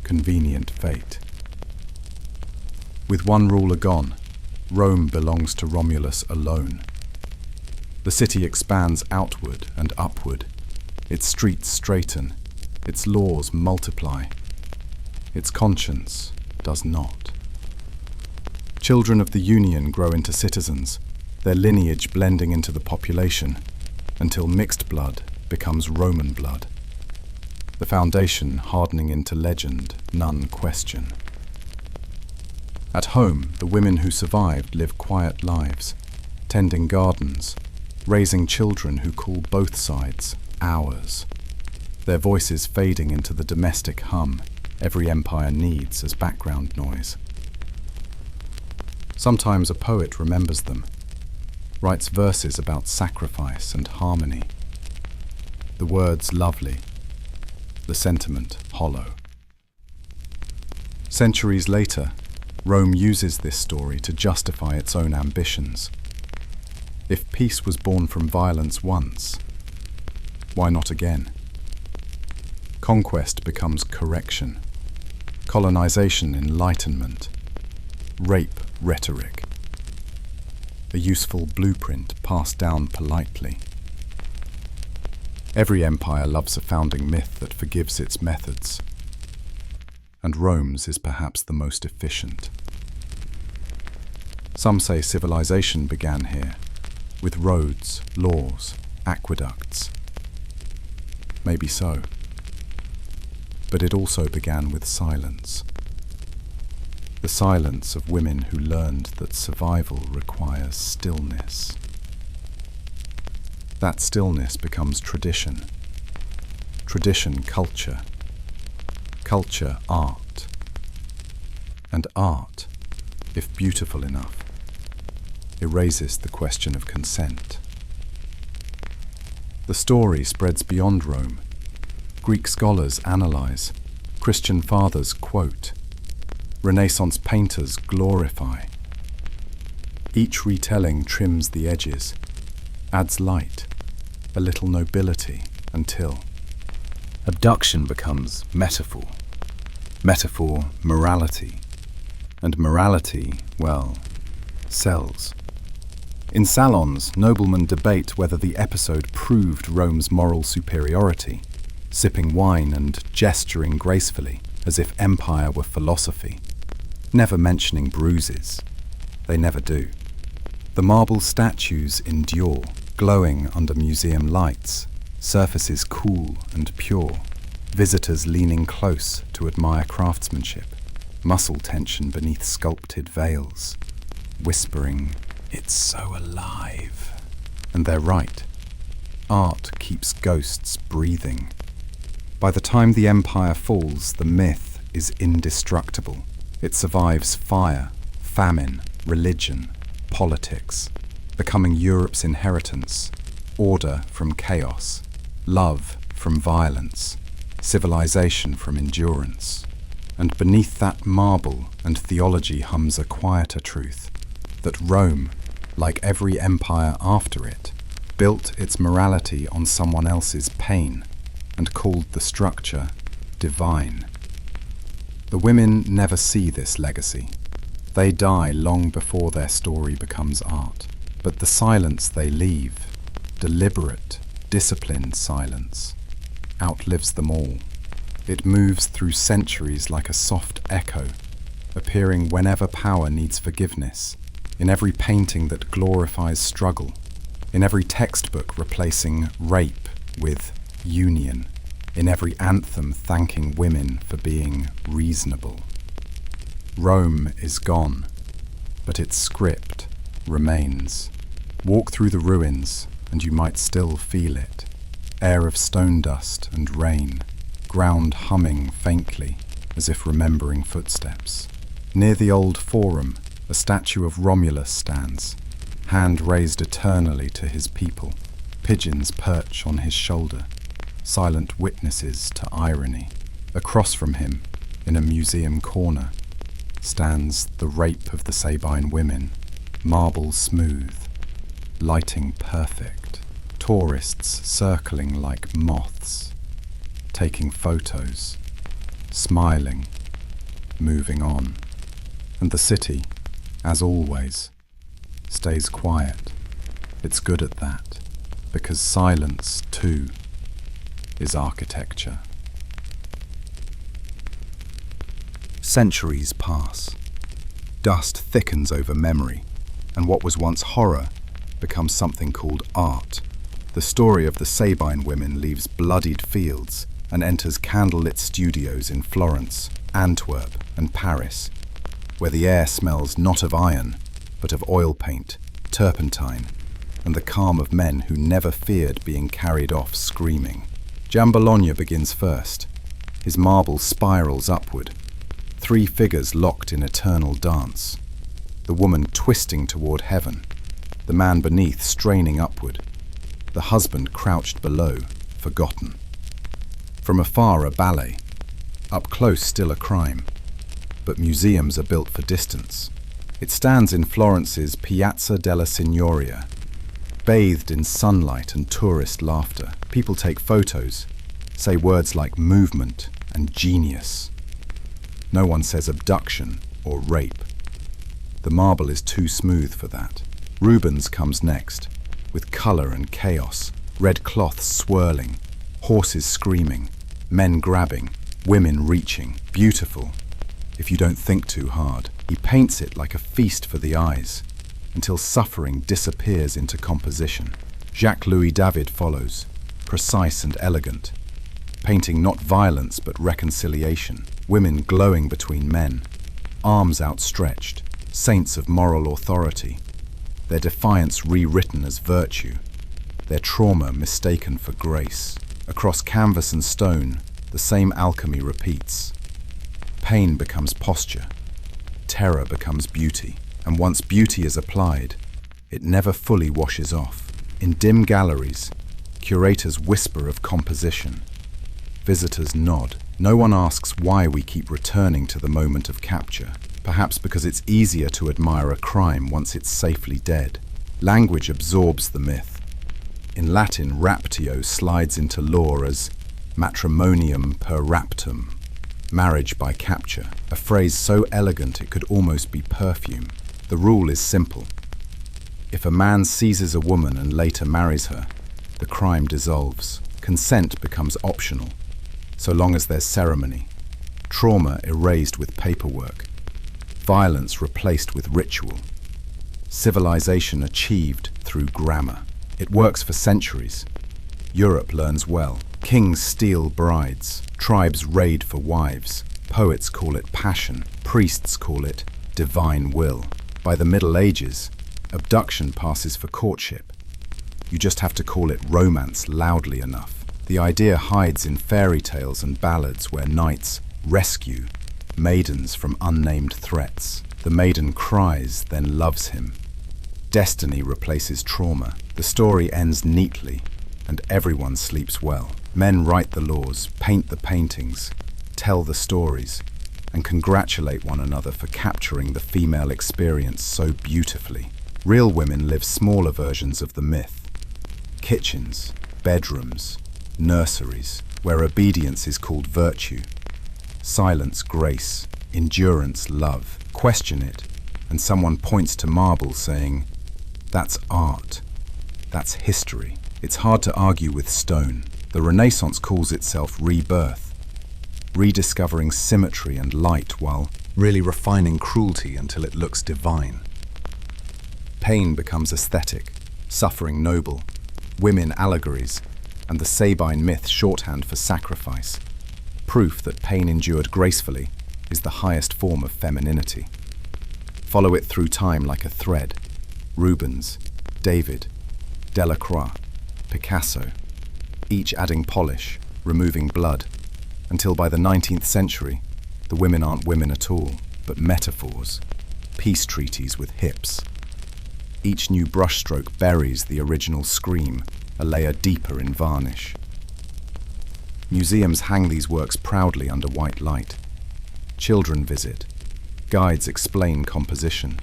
Convenient fate. With one ruler gone, Rome belongs to Romulus alone. The city expands outward and upward. Its streets straighten. Its laws multiply. Its conscience does not. Children of the Union grow into citizens, their lineage blending into the population, until mixed blood becomes Roman blood. The foundation hardening into legend, none question. At home, the women who survived live quiet lives, tending gardens, raising children who call both sides ours, their voices fading into the domestic hum every empire needs as background noise. Sometimes a poet remembers them, writes verses about sacrifice and harmony. The words lovely, the sentiment hollow. Centuries later, Rome uses this story to justify its own ambitions. If peace was born from violence once, why not again? Conquest becomes correction, colonization enlightenment, rape rhetoric, a useful blueprint passed down politely. Every empire loves a founding myth that forgives its methods, and Rome's is perhaps the most efficient. Some say civilization began here, with roads, laws, aqueducts. Maybe so. But it also began with silence. The silence of women who learned that survival requires stillness. That stillness becomes tradition. Tradition, culture. Culture, art. And art, if beautiful enough, erases the question of consent. The story spreads beyond Rome. Greek scholars analyze, Christian fathers quote, Renaissance painters glorify. Each retelling trims the edges, adds light, a little nobility, until abduction becomes metaphor. Metaphor, morality. And morality, well, sells. In salons, noblemen debate whether the episode proved Rome's moral superiority, sipping wine and gesturing gracefully as if empire were philosophy, never mentioning bruises. They never do. The marble statues endure, glowing under museum lights, surfaces cool and pure, visitors leaning close to admire craftsmanship, muscle tension beneath sculpted veils, whispering, "It's so alive." And they're right. Art keeps ghosts breathing. By the time the empire falls, the myth is indestructible. It survives fire, famine, religion, politics, becoming Europe's inheritance, order from chaos, love from violence, civilization from endurance. And beneath that marble and theology hums a quieter truth, that Rome, like every empire after it, built its morality on someone else's pain and called the structure divine. The women never see this legacy. They die long before their story becomes art. But the silence they leave, deliberate, disciplined silence, outlives them all. It moves through centuries like a soft echo, appearing whenever power needs forgiveness, in every painting that glorifies struggle, in every textbook replacing rape with union, in every anthem thanking women for being reasonable. Rome is gone, but its script remains. Walk through the ruins and you might still feel it. Air of stone dust and rain, ground humming faintly as if remembering footsteps. Near the old forum, a statue of Romulus stands, hand raised eternally to his people. Pigeons perch on his shoulder, silent witnesses to irony. Across from him, in a museum corner, stands the rape of the Sabine women, marble smooth, lighting perfect, tourists circling like moths, taking photos, smiling, moving on. And the city, as always, stays quiet. It's good at that, because silence, too, is architecture. Centuries pass. Dust thickens over memory, and what was once horror becomes something called art. The story of the Sabine women leaves bloodied fields and enters candlelit studios in Florence, Antwerp, and Paris, where the air smells not of iron, but of oil paint, turpentine, and the calm of men who never feared being carried off screaming. Giambologna begins first. His marble spirals upward, 3 figures locked in eternal dance. The woman twisting toward heaven, the man beneath straining upward, the husband crouched below, forgotten. From afar a ballet, up close still a crime, but museums are built for distance. It stands in Florence's Piazza della Signoria, bathed in sunlight and tourist laughter. People take photos, say words like movement and genius. No one says abduction or rape. The marble is too smooth for that. Rubens comes next, with colour and chaos, red cloths swirling, horses screaming, men grabbing, women reaching. Beautiful, if you don't think too hard. He paints it like a feast for the eyes, until suffering disappears into composition. Jacques-Louis David follows, precise and elegant, painting not violence but reconciliation, women glowing between men, arms outstretched, saints of moral authority, their defiance rewritten as virtue, their trauma mistaken for grace. Across canvas and stone, the same alchemy repeats. Pain becomes posture, terror becomes beauty, and once beauty is applied, it never fully washes off. In dim galleries, curators whisper of composition. Visitors nod. No one asks why we keep returning to the moment of capture, perhaps because it's easier to admire a crime once it's safely dead. Language absorbs the myth. In Latin, raptio slides into lore as matrimonium per raptum, marriage by capture, a phrase so elegant it could almost be perfume. The rule is simple. If a man seizes a woman and later marries her, the crime dissolves. Consent becomes optional, so long as there's ceremony. Trauma erased with paperwork. Violence replaced with ritual. Civilization achieved through grammar. It works for centuries. Europe learns well. Kings steal brides. Tribes raid for wives. Poets call it passion. Priests call it divine will. By the Middle Ages, abduction passes for courtship. You just have to call it romance loudly enough. The idea hides in fairy tales and ballads where knights rescue maidens from unnamed threats. The maiden cries, then loves him. Destiny replaces trauma. The story ends neatly, and everyone sleeps well. Men write the laws, paint the paintings, tell the stories, and congratulate one another for capturing the female experience so beautifully. Real women live smaller versions of the myth. Kitchens, bedrooms, nurseries, where obedience is called virtue, silence grace, endurance love. Question it, and someone points to marble saying, "That's art. That's history." It's hard to argue with stone. The Renaissance calls itself rebirth, rediscovering symmetry and light while really refining cruelty until it looks divine. Pain becomes aesthetic, suffering noble, women allegories, and the Sabine myth shorthand for sacrifice, proof that pain endured gracefully is the highest form of femininity. Follow it through time like a thread. Rubens, David, Delacroix, Picasso, each adding polish, removing blood, until by the 19th century, the women aren't women at all, but metaphors, peace treaties with hips. Each new brushstroke buries the original scream, a layer deeper in varnish. Museums hang these works proudly under white light. Children visit. Guides explain composition.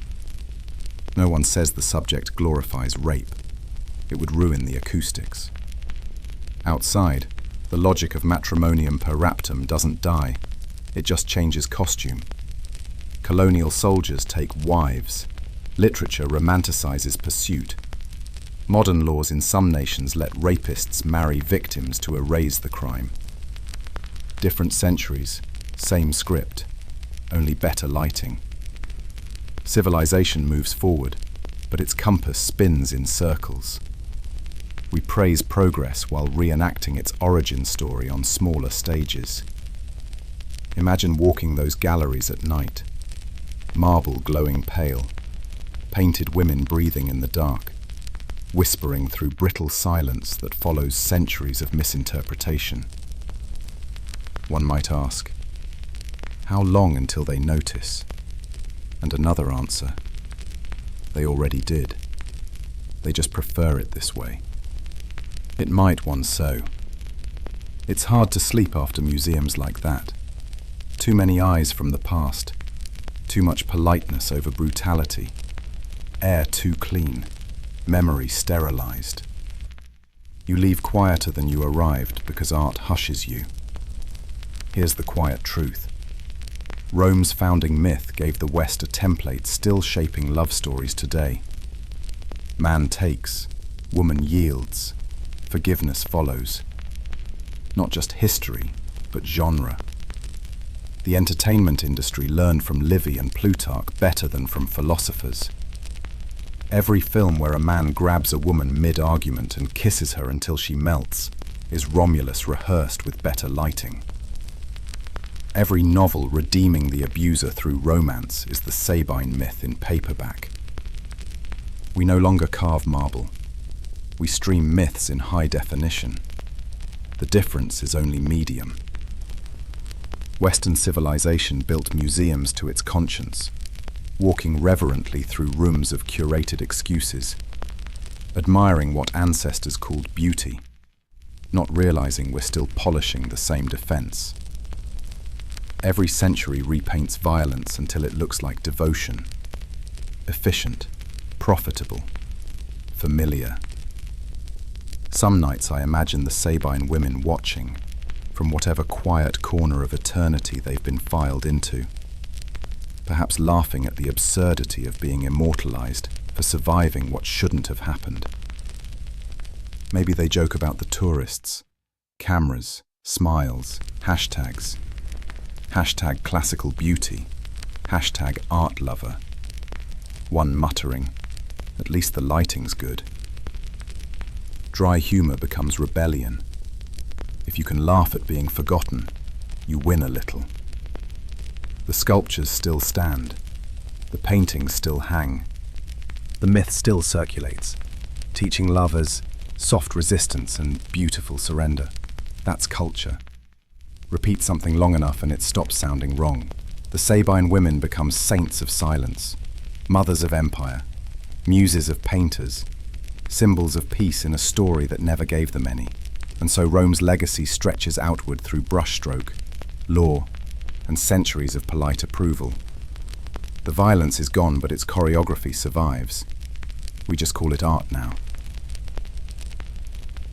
No one says the subject glorifies rape. It would ruin the acoustics. Outside, the logic of matrimonium per raptum doesn't die. It just changes costume. Colonial soldiers take wives. Literature romanticizes pursuit. Modern laws in some nations let rapists marry victims to erase the crime. Different centuries, same script, only better lighting. Civilization moves forward, but its compass spins in circles. We praise progress while reenacting its origin story on smaller stages. Imagine walking those galleries at night. Marble glowing pale, painted women breathing in the dark, whispering through brittle silence that follows centuries of misinterpretation. One might ask, how long until they notice? And another answer, they already did. They just prefer it this way. It might one so. It's hard to sleep after museums like that. Too many eyes from the past, too much politeness over brutality, air too clean, memory sterilized. You leave quieter than you arrived because art hushes you. Here's the quiet truth. Rome's founding myth gave the West a template still shaping love stories today. Man takes, woman yields, forgiveness follows. Not just history, but genre. The entertainment industry learned from Livy and Plutarch better than from philosophers. Every film where a man grabs a woman mid-argument and kisses her until she melts is Romulus rehearsed with better lighting. every novel redeeming the abuser through romance is the Sabine myth in paperback. We no longer carve marble. We stream myths in high definition. The difference is only medium. Western civilization built museums to its conscience, walking reverently through rooms of curated excuses, admiring what ancestors called beauty, not realizing we're still polishing the same defense. Every century repaints violence until it looks like devotion, efficient, profitable, familiar. Some nights I imagine the Sabine women watching from whatever quiet corner of eternity they've been filed into, perhaps laughing at the absurdity of being immortalized for surviving what shouldn't have happened. Maybe they joke about the tourists, cameras, smiles, hashtags, hashtag classical beauty, hashtag art lover. One muttering, at least the lighting's good. Dry humor becomes rebellion. If you can laugh at being forgotten, you win a little. The sculptures still stand. The paintings still hang. The myth still circulates, teaching lovers soft resistance and beautiful surrender. That's culture. Repeat something long enough and it stops sounding wrong. The Sabine women become saints of silence, mothers of empire, muses of painters, symbols of peace in a story that never gave them any. And so Rome's legacy stretches outward through brushstroke, law, and centuries of polite approval. The violence is gone, but its choreography survives. We just call it art now.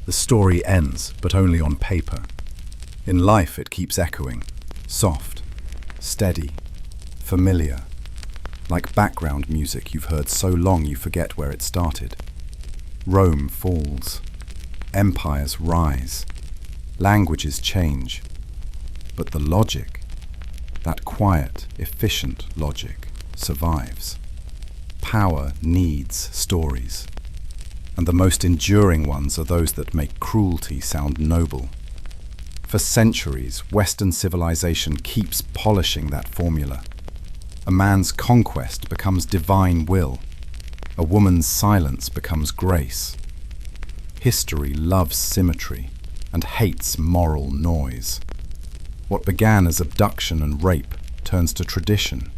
The story ends, but only on paper. In life it keeps echoing, soft, steady, familiar, like background music you've heard so long you forget where it started. Rome falls. Empires rise, languages change, but the logic, that quiet, efficient logic, survives. Power needs stories, and the most enduring ones are those that make cruelty sound noble. For centuries, Western civilization keeps polishing that formula. A man's conquest becomes divine will. A woman's silence becomes grace. History loves symmetry and hates moral noise. What began as abduction and rape turns to tradition,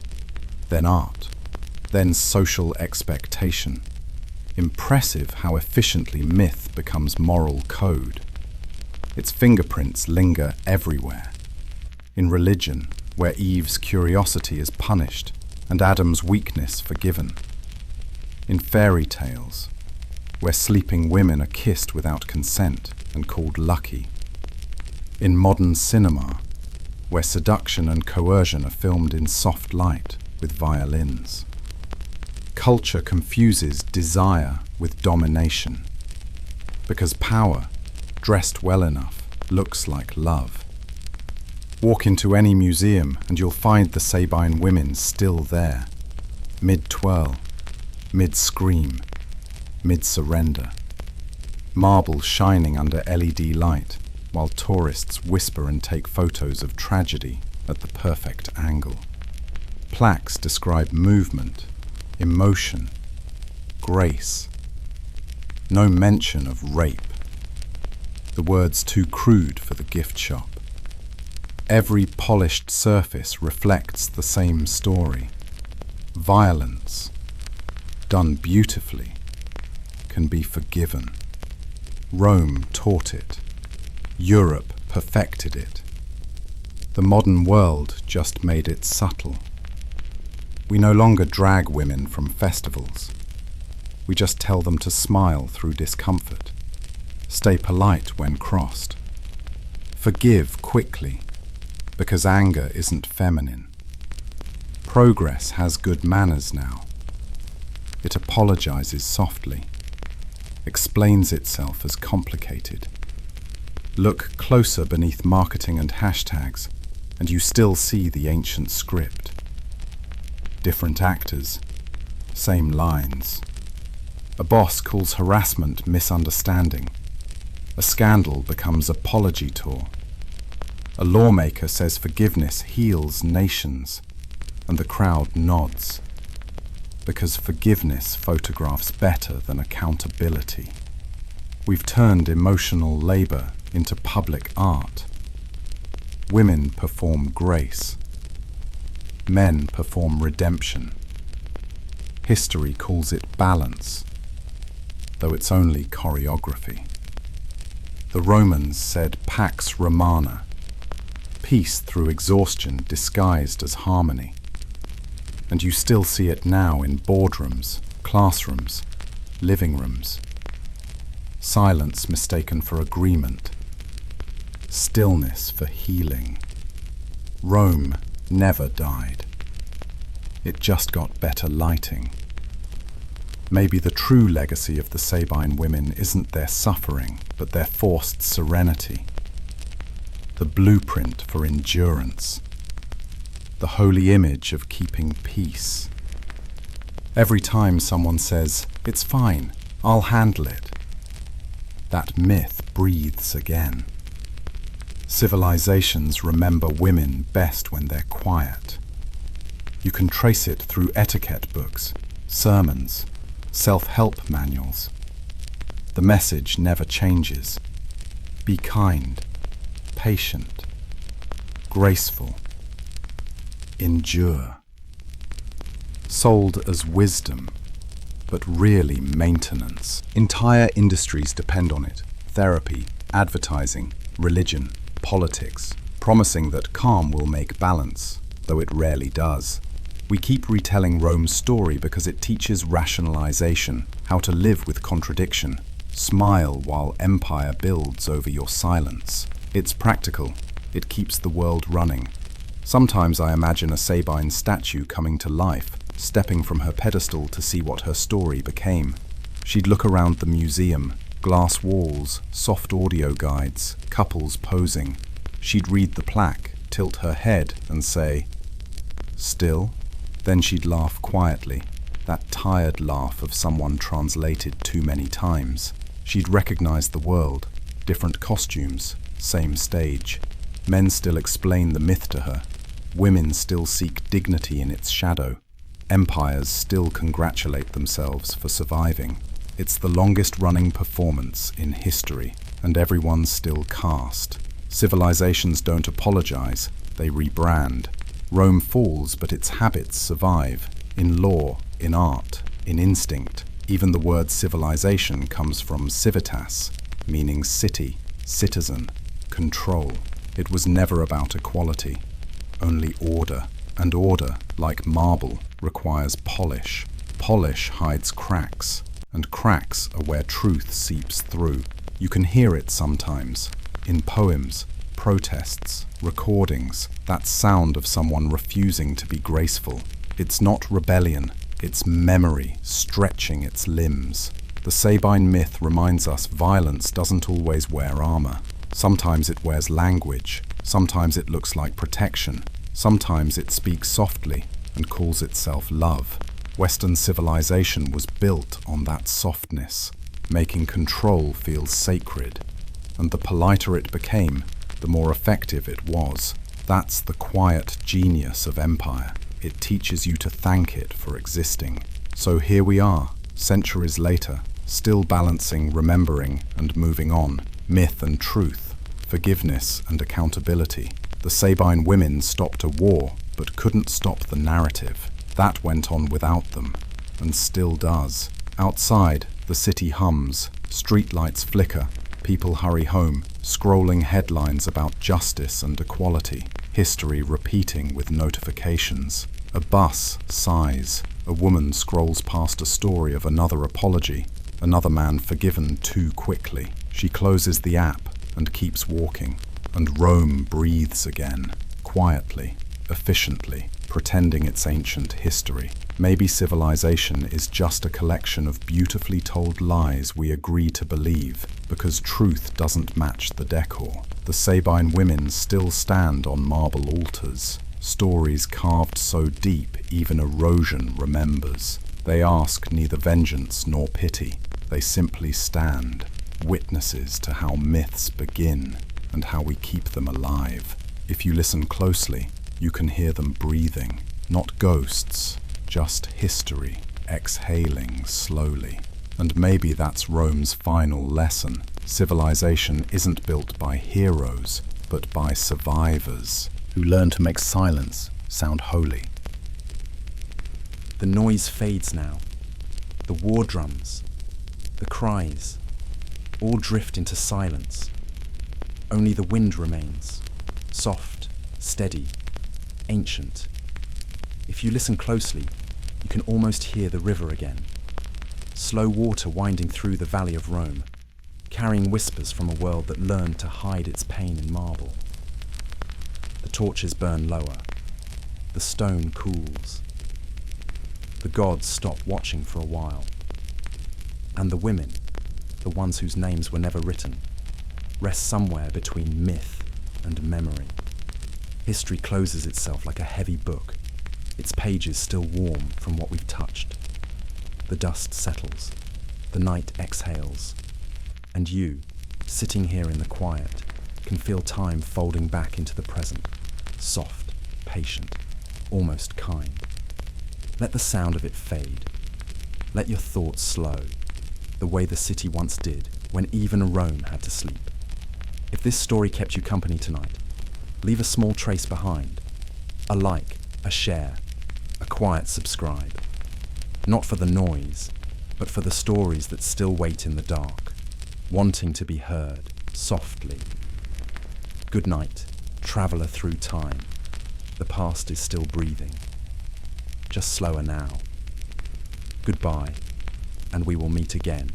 then art, then social expectation. Impressive how efficiently myth becomes moral code. Its fingerprints linger everywhere. In religion, where Eve's curiosity is punished and Adam's weakness forgiven. In fairy tales, where sleeping women are kissed without consent and called lucky. In modern cinema, where seduction and coercion are filmed in soft light with violins. Culture confuses desire with domination, because power, dressed well enough, looks like love. Walk into any museum and you'll find the Sabine women still there, mid-twirl, mid-scream, mid-surrender. Marble shining under LED light, while tourists whisper and take photos of tragedy at the perfect angle. Plaques describe movement, emotion, grace. No mention of rape. The word's too crude for the gift shop. Every polished surface reflects the same story. Violence, done beautifully, can be forgiven. Rome taught it. Europe perfected it. The modern world just made it subtle. We no longer drag women from festivals. We just tell them to smile through discomfort, stay polite when crossed, forgive quickly, because anger isn't feminine. Progress has good manners now. It apologizes softly, explains itself as complicated. Look closer beneath marketing and hashtags, and you still see the ancient script. Different actors, same lines. A boss calls harassment misunderstanding. A scandal becomes apology tour. A lawmaker says forgiveness heals nations, and the crowd nods, because forgiveness photographs better than accountability. We've turned emotional labor into public art. Women perform grace. Men perform redemption. History calls it balance, though it's only choreography. The Romans said pax romana, peace through exhaustion disguised as harmony. And you still see it now in boardrooms, classrooms, living rooms. Silence mistaken for agreement. Stillness for healing. Rome never died. It just got better lighting. Maybe the true legacy of the Sabine women isn't their suffering, but their forced serenity. The blueprint for endurance. The holy image of keeping peace. Every time someone says, "It's fine, I'll handle it," that myth breathes again. Civilizations remember women best when they're quiet. You can trace it through etiquette books, sermons, self-help manuals. The message never changes. Be kind, patient, graceful, endure. Sold as wisdom, but really maintenance. Entire industries depend on it. Therapy, advertising, religion, politics, promising that calm will make balance, though it rarely does. We keep retelling Rome's story because it teaches rationalization, how to live with contradiction, smile while empire builds over your silence. It's practical. It keeps the world running. Sometimes I imagine a Sabine statue coming to life, stepping from her pedestal to see what her story became. She'd look around the museum, glass walls, soft audio guides, couples posing. She'd read the plaque, tilt her head and say, "Still?" Then she'd laugh quietly, that tired laugh of someone translated too many times. She'd recognize the world, different costumes, same stage. Men still explain the myth to her. Women still seek dignity in its shadow. Empires still congratulate themselves for surviving. It's the longest-running performance in history, and everyone's still cast. Civilizations don't apologize, they rebrand. Rome falls, but its habits survive. In law, in art, in instinct. Even the word civilization comes from civitas, meaning city, citizen, control. It was never about equality, only order. And order, like marble, requires polish. Polish hides cracks, and cracks are where truth seeps through. You can hear it sometimes, in poems, protests, recordings, that sound of someone refusing to be graceful. It's not rebellion, it's memory stretching its limbs. The Sabine myth reminds us violence doesn't always wear armor. Sometimes it wears language, sometimes it looks like protection, sometimes it speaks softly and calls itself love. Western civilization was built on that softness, making control feel sacred. And the politer it became, the more effective it was. That's the quiet genius of empire. It teaches you to thank it for existing. So here we are, centuries later, still balancing remembering and moving on, myth and truth, forgiveness and accountability. The Sabine women stopped a war, but couldn't stop the narrative. That went on without them, and still does. Outside, the city hums, streetlights flicker, people hurry home, scrolling headlines about justice and equality, history repeating with notifications. A bus sighs, a woman scrolls past a story of another apology, another man forgiven too quickly. She closes the app and keeps walking, and Rome breathes again, quietly, efficiently, pretending it's ancient history. Maybe civilization is just a collection of beautifully told lies we agree to believe, because truth doesn't match the decor. The Sabine women still stand on marble altars, stories carved so deep even erosion remembers. They ask neither vengeance nor pity. They simply stand, witnesses to how myths begin and how we keep them alive. If you listen closely, you can hear them breathing, not ghosts, just history, exhaling slowly. And maybe that's Rome's final lesson. Civilization isn't built by heroes, but by survivors who learn to make silence sound holy. The noise fades now. The war drums, the cries, all drift into silence. Only the wind remains, soft, steady, ancient. If you listen closely, you can almost hear the river again. Slow water winding through the valley of Rome, carrying whispers from a world that learned to hide its pain in marble. The torches burn lower. The stone cools. The gods stop watching for a while. And the women, the ones whose names were never written, rest somewhere between myth and memory. History closes itself like a heavy book, its pages still warm from what we've touched. The dust settles, the night exhales, and you, sitting here in the quiet, can feel time folding back into the present, soft, patient, almost kind. Let the sound of it fade. Let your thoughts slow, the way the city once did when even Rome had to sleep. If this story kept you company tonight, leave a small trace behind. A like, a share, a quiet subscribe. Not for the noise, but for the stories that still wait in the dark, wanting to be heard softly. Good night, traveller through time. The past is still breathing. Just slower now. Goodbye, and we will meet again.